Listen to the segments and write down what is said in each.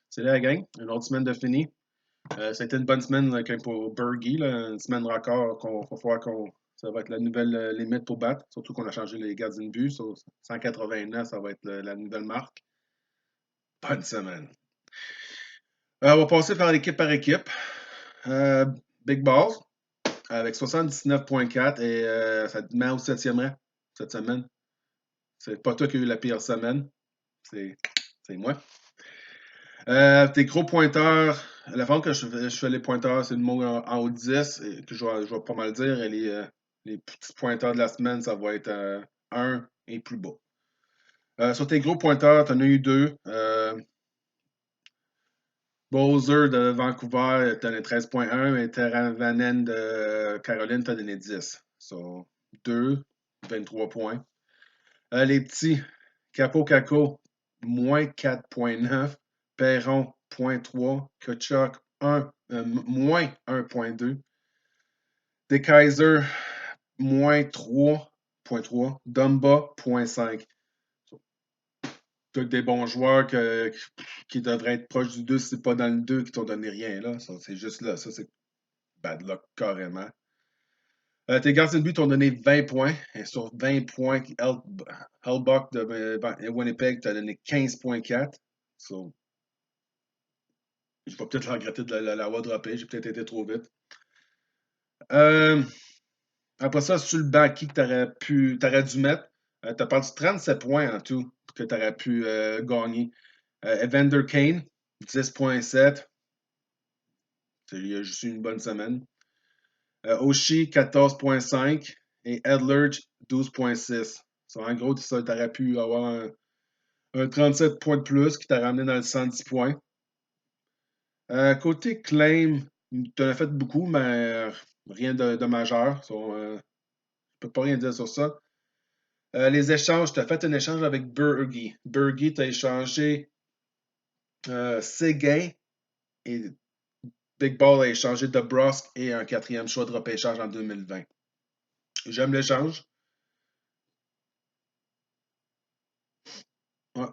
C'est la gang. Une autre semaine de fini. Ça a été une bonne semaine là, pour Bergie, là, une semaine record qu'on va voir qu'on. Ça va être la nouvelle limite pour battre. Surtout qu'on a changé les gardiens de but. Sur 189, ça va être la nouvelle marque. Bonne semaine. On va passer par équipe. Euh, Big Balls avec 79,4 et ça te met au 7e rang cette semaine. C'est pas toi qui as eu la pire semaine. C'est moi. Tes gros pointeurs, la façon que je fais les pointeurs, c'est le mot en haut de 10, et que je vais pas mal dire. Et les petits pointeurs de la semaine, ça va être 1 et plus bas. Sur tes gros pointeurs, tu en as eu 2. Bowser de Vancouver, tu as donné 13,1 et Terravanen de Caroline, tu as donné 10. So, 2, 23 points. Les petits, Capo, moins 4,9. Perron, 0,3. Kachuk, moins 1,2. Des Kaiser, moins 3,3. Dumba, 0,5. Tous des bons joueurs qui devraient être proches du 2, si c'est pas dans le 2 qui t'ont donné rien. Là. C'est juste là. Ça, c'est bad luck carrément. Tes gardiens de but t'ont donné 20 points. Et sur 20 points, Hellbuck de Winnipeg t'a donné 15,4. So, je vais peut-être regretter de l'avoir droppé. J'ai peut-être été trop vite. Après ça, sur le banc, qui que t'aurais dû mettre? T'as perdu 37 points en tout que t'aurais pu gagner. Evander Kane, 10,7. Il a juste eu une bonne semaine. Oshie, 14,5. Et Edlerge, 12,6. So, en gros, tu aurais pu avoir un 37 points de plus qui t'a ramené dans le 110 points. Côté claim, tu en as fait beaucoup, mais rien de majeur. So, je ne peux pas rien dire sur ça. Les échanges, tu as fait un échange avec Bergie. Bergie, tu as échangé Seguin et Big Ball a échangé DeBrusque et un 4e choix de repêchage en 2020. J'aime l'échange. Ouais,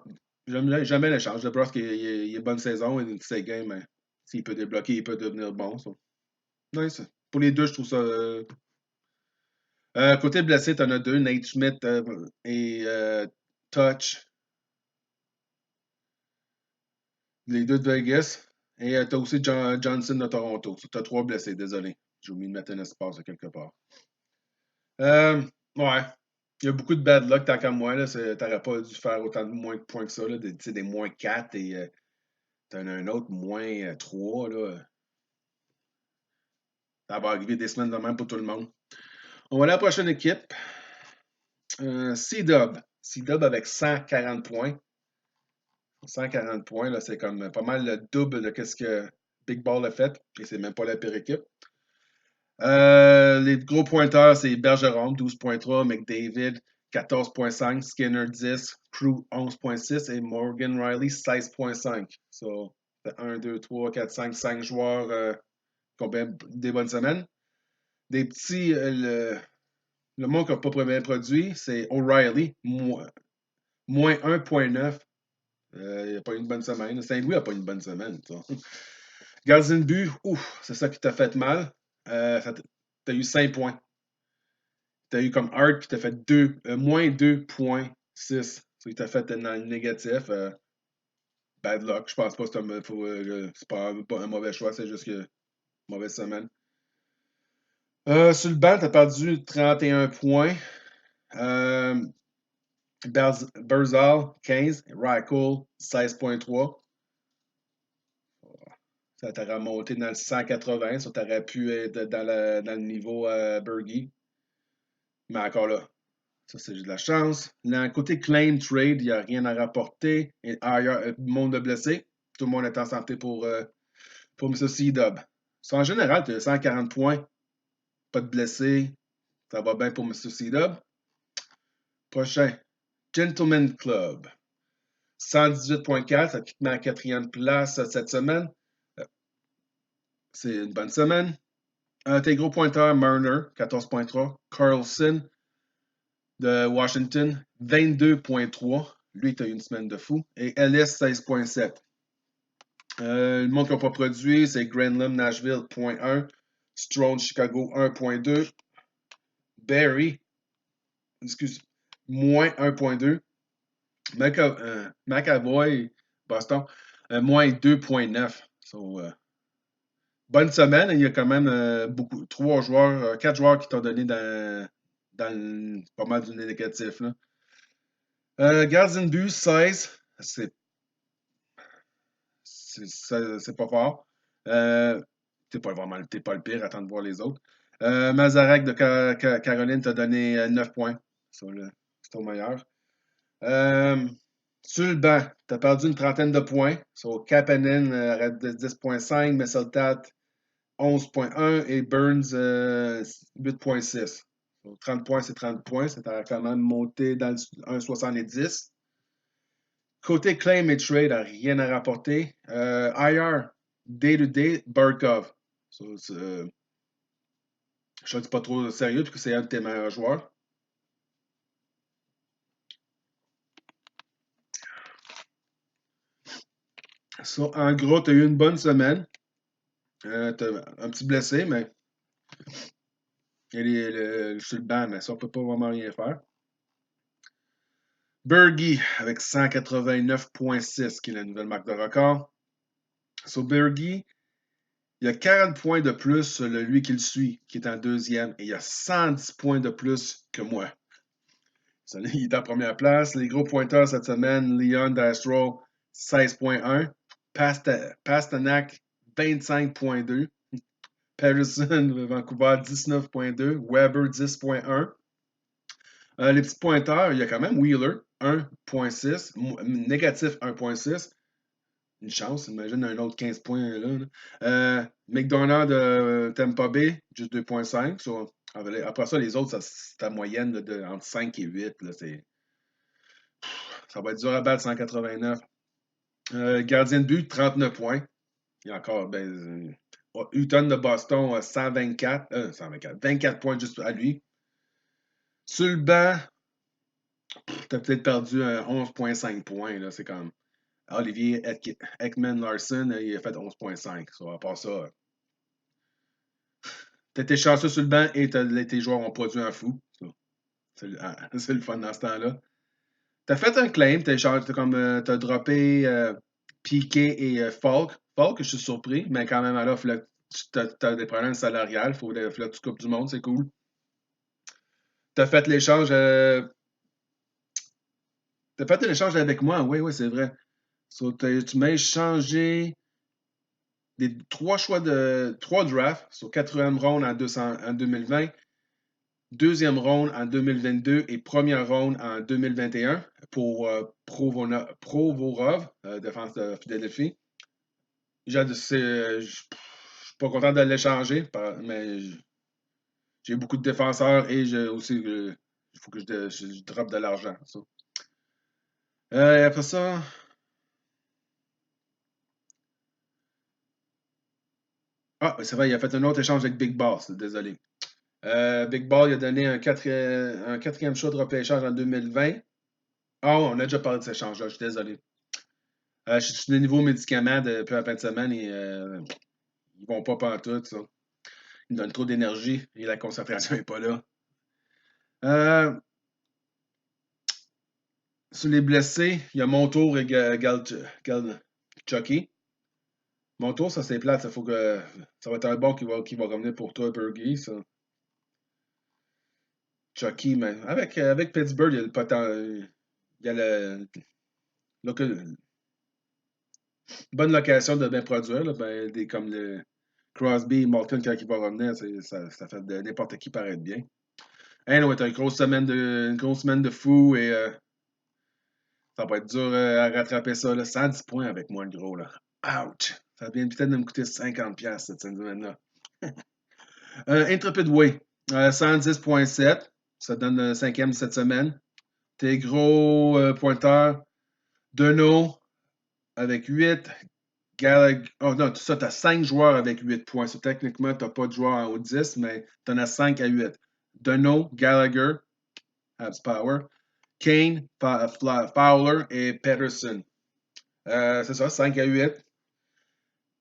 j'aime l'échange. DeBrusque, il est bonne saison et Seguin, mais s'il peut débloquer, il peut devenir bon. So. Nice. Pour les deux, je trouve ça. Côté blessé, tu en as deux, Nate Schmidt et Touch. Les deux de Vegas. Et tu as aussi Johnson de Toronto. Tu as trois blessés, désolé. J'ai oublié de mettre un espace quelque part. Ouais. Il y a beaucoup de bad luck tant qu'à moi. T'aurais pas dû faire autant de moins de points que ça. Là, des moins 4 et t'en as un autre moins 3. Là. Ça va arriver des semaines de même pour tout le monde. On va à la prochaine équipe. C-Dub. C-Dub avec 140 points. 140 points, là, c'est comme pas mal le double de ce que Big Ball a fait. Et c'est même pas la pire équipe. Les gros pointeurs, c'est Bergeron, 12,3, McDavid, 14,5, Skinner, 10, Crew, 11,6 et Morgan Riley, 16,5. So, 1, 2, 3, 4, 5 joueurs qui ont des bonnes semaines. Des petits, le mot qui n'a pas bien produit, c'est O'Reilly, moins 1,9. Il n'a pas eu une bonne semaine. Saint-Louis n'a pas eu une bonne semaine. Gardien de but, ouf, c'est ça qui t'a fait mal. T'as eu 5 points. T'as eu comme Hart, puis t'as fait moins 2,6. Il t'a fait dans le négatif. Bad luck. Je pense pas que c'est pas un mauvais choix, c'est juste que mauvaise semaine. Sur le banc, t'as perdu 31 points. Berzal, 15. Rackle, 16,3. Ça t'a remonté dans le 180. Ça t'aurait pu être dans le niveau Bergie. Mais encore là, ça c'est juste de la chance. Dans le côté claim trade, il n'y a rien à rapporter. Et ailleurs, monde de blessés. Tout le monde est en santé pour M. C-Dub. En général, tu as 140 points. Pas de blessés. Ça va bien pour M. C-Dub. Prochain. Gentleman Club. 118,4. Ça te met à 4e place cette semaine. C'est une bonne semaine. Tes gros pointeurs, Marner, 14,3. Carlson de Washington, 22,3. Lui, tu as eu une semaine de fou. Et Ellis, 16,7. Le monde qui n'a pas produit, c'est Granlund, Nashville, 0.1. Strong, Chicago, 1.2. Barry, excuse, moins 1.2. McAvoy, Boston, moins 2.9. So, bonne semaine. Il y a quand même beaucoup, 4 joueurs qui t'ont donné pas mal du négatif. Là. Gardien de but, 16. C'est pas fort. T'es pas le pire, attends de voir les autres. Mazarek de Caroline t'a donné 9 points. C'est ton meilleur. Euh, Sur le banc, t'as perdu une trentaine de points. Sur Kapanen, arrête de 10.5, Messeltat 11.1 et Burns 8.6. 30 points, c'est 30 points. C'est quand même monté dans le 1,70. Côté claim et trade, rien à rapporter. IR, day-to-day, Barkov. Je ne dis pas trop sérieux parce que c'est un de tes meilleurs joueurs. En gros, tu as eu une bonne semaine. Tu as un petit blessé, mais sur le banc, mais ça, on ne peut pas vraiment rien faire. Bergie avec 189.6, qui est la nouvelle marque de record. Bergie, il y a 40 points de plus sur lui qui le suit, qui est en deuxième, et il y a 110 points de plus que moi. Il est en première place. Les gros pointeurs cette semaine, Leon Dastro, 16.1. Pasternak, 25.2. Patterson, Vancouver, 19.2. Weber, 10.1. Les petits pointeurs, il y a quand même Wheeler, 1.6. Négatif 1.6. Une chance, imagine un autre 15 points là. McDonald de Tampa Bay, juste 2.5. Après ça, les autres, c'est à moyenne entre 5 et 8. Là, ça va être dur à battre 189. Gardien de but, 39 points. Il y a encore Hutton de Boston, 124. 24 points juste à lui. Sur le banc, t'as peut-être perdu 11,5 points. Là, c'est comme Olivier Ekman Larson, il a fait 11,5. À part ça, t'as été chanceux sur le banc et tes joueurs ont produit un fou. C'est le fun dans ce temps-là. T'as fait un claim, t'as droppé Piqué et Falk. Falk, je suis surpris, mais quand même, alors, t'as des problèmes salariales, faut que tu coupes du monde, c'est cool. T'as fait l'échange. T'as fait l'échange avec moi, oui, c'est vrai. Tu m'as échangé des trois drafts sur quatrième round en 2020, deuxième round en 2022 et première round en 2021 pour Provorov, défense de Philadelphie. Je suis pas content de l'échanger, mais j'ai beaucoup de défenseurs et aussi, il faut que je drop de l'argent. Après ça, c'est vrai, il a fait un autre échange avec Big Boss, désolé. Big Ball, il a donné un quatrième choix de repêchage en 2020. Ah, on a déjà parlé de cet échange-là, je suis désolé. Je suis des nouveaux médicaments depuis la fin de semaine et ils vont pas pantoute, ça. Ils me donnent trop d'énergie et la concentration n'est pas là. Sur les blessés, il y a Montour et Chucky. Montour, ça c'est plate, ça va être un bon qui va revenir pour toi, Bergie, ça. Chucky, mais avec Pittsburgh, il y a le potentiel. Il y a bonne location de bien produire, là, comme le Crosby et Malton quand il va revenir, ça fait de n'importe qui paraître bien. Anyway, t'as une grosse semaine de fou et ça va être dur à rattraper ça. Là. 110 points avec moi, le gros. Là. Ouch! Ça vient peut-être de me coûter 50$ cette semaine-là. Intrepid Way, 110,7. Ça donne le cinquième cette semaine. Tes gros pointeurs, Deneau avec 8. Gallagher. Oh non, tout ça, tu as 5 joueurs avec 8 points. Techniquement, tu n'as pas de joueurs en haut de 10, mais tu en as 5 à 8. Deneau, Gallagher, Habs Power, Kane, Fowler et Peterson. C'est ça, 5 à 8.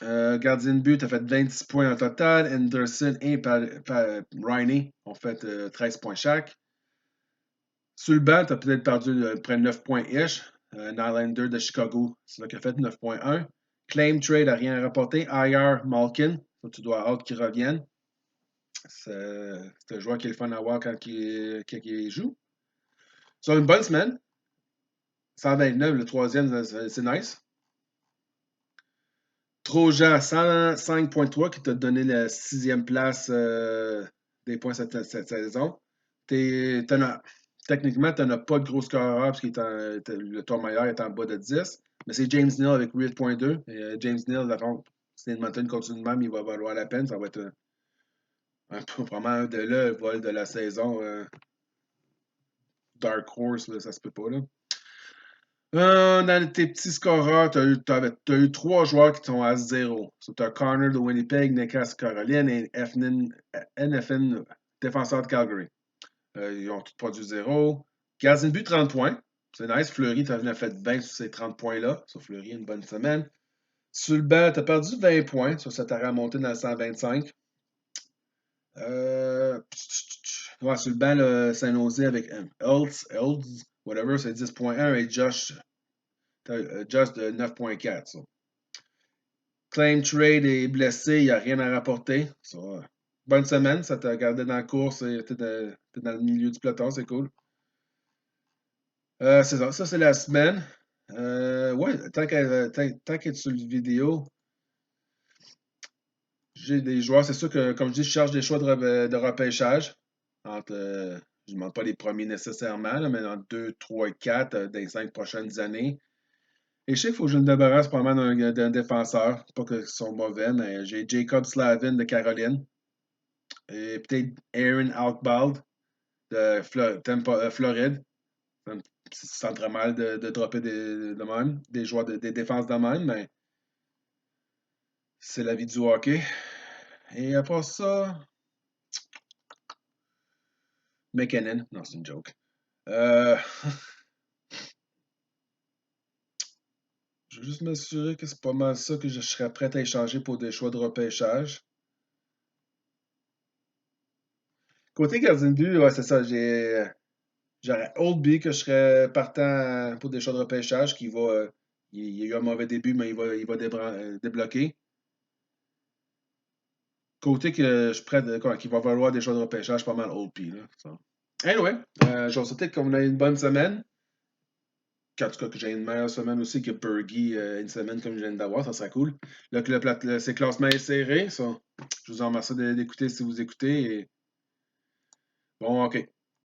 Gardien de but, tu as fait 26 points en total. Anderson et Riney ont fait 13 points chaque. Sur le banc, tu as peut-être perdu près de 9 points-ish. Nylander de Chicago, c'est là qu'il a fait 9,1. Claim trade n'a rien à rapporter. IR Malkin, ça, tu dois hâte qu'il revienne. C'est un joueur qui est le fun à voir quand il joue. Sur une bonne semaine. 129, le troisième, c'est nice. Trojan, 105,3 qui t'a donné la sixième place des points cette saison. Techniquement, tu n'as pas de gros scoreur parce que le tour meilleur est en bas de 10. Mais c'est James Neal avec 8,2. James Neal, si Edmonton continue de même, il va valoir la peine. Ça va être vraiment un de là, le vol de la saison. Dark Horse, là, ça se peut pas. Là. Dans tes petits scoreurs, tu as eu trois joueurs qui sont à 0. Tu as Connor de Winnipeg, Newcastle Caroline et NFN, défenseur de Calgary. Ils ont tous produit 0. Gardien de but, 30 points. C'est nice. Fleury, tu as fait 20 sur ces 30 points-là. Sur Fleury, une bonne semaine. Sur le banc, tu as perdu 20 points. Ça t'a remonté dans le 125. Ouais, sur le banc, Saint-Nosé avec Elds, whatever, c'est 10,1 et Josh de 9,4. So. Claim trade est blessé, il n'y a rien à rapporter. So, bonne semaine, ça t'a gardé dans la course et t'es dans le milieu du peloton, c'est cool. C'est ça c'est la semaine. Ouais, tant qu'être sur le vidéo, j'ai des joueurs, c'est sûr que, comme je dis, je cherche des choix de repêchage. Je ne demande pas les premiers nécessairement, là, mais entre 2, 3 et 4 dans les 5 prochaines années. Et je sais qu'il faut que je me débarrasse probablement d'un défenseur. Pas qu'ils sont mauvais, mais j'ai Jacob Slavin de Caroline. Et peut-être Aaron Alkbald de Floride. Ça sent très mal de dropper de même, des joueurs des défenses de même, mais c'est la vie du hockey. Et après ça, McKinnon. Non, c'est une joke. Euh, je veux juste m'assurer que c'est pas mal ça que je serais prêt à échanger pour des choix de repêchage. Côté gardien de but, ouais, c'est ça. J'aurais Oldby que je serais partant pour des choix de repêchage qui va. Il a eu un mauvais début, mais il va débloquer. Côté que je prête, quoi, qui va valoir des choix de repêchage, pas mal Oldby. Là, ça. Anyway, je vais souhaiter qu'on ait une bonne semaine. En tout cas, que j'ai une meilleure semaine aussi que Bergie, une semaine comme je viens d'avoir, ça serait cool. Là, que ces classements est serré, ça. Je vous en remercie d'écouter si vous écoutez. Et... Bon, ok.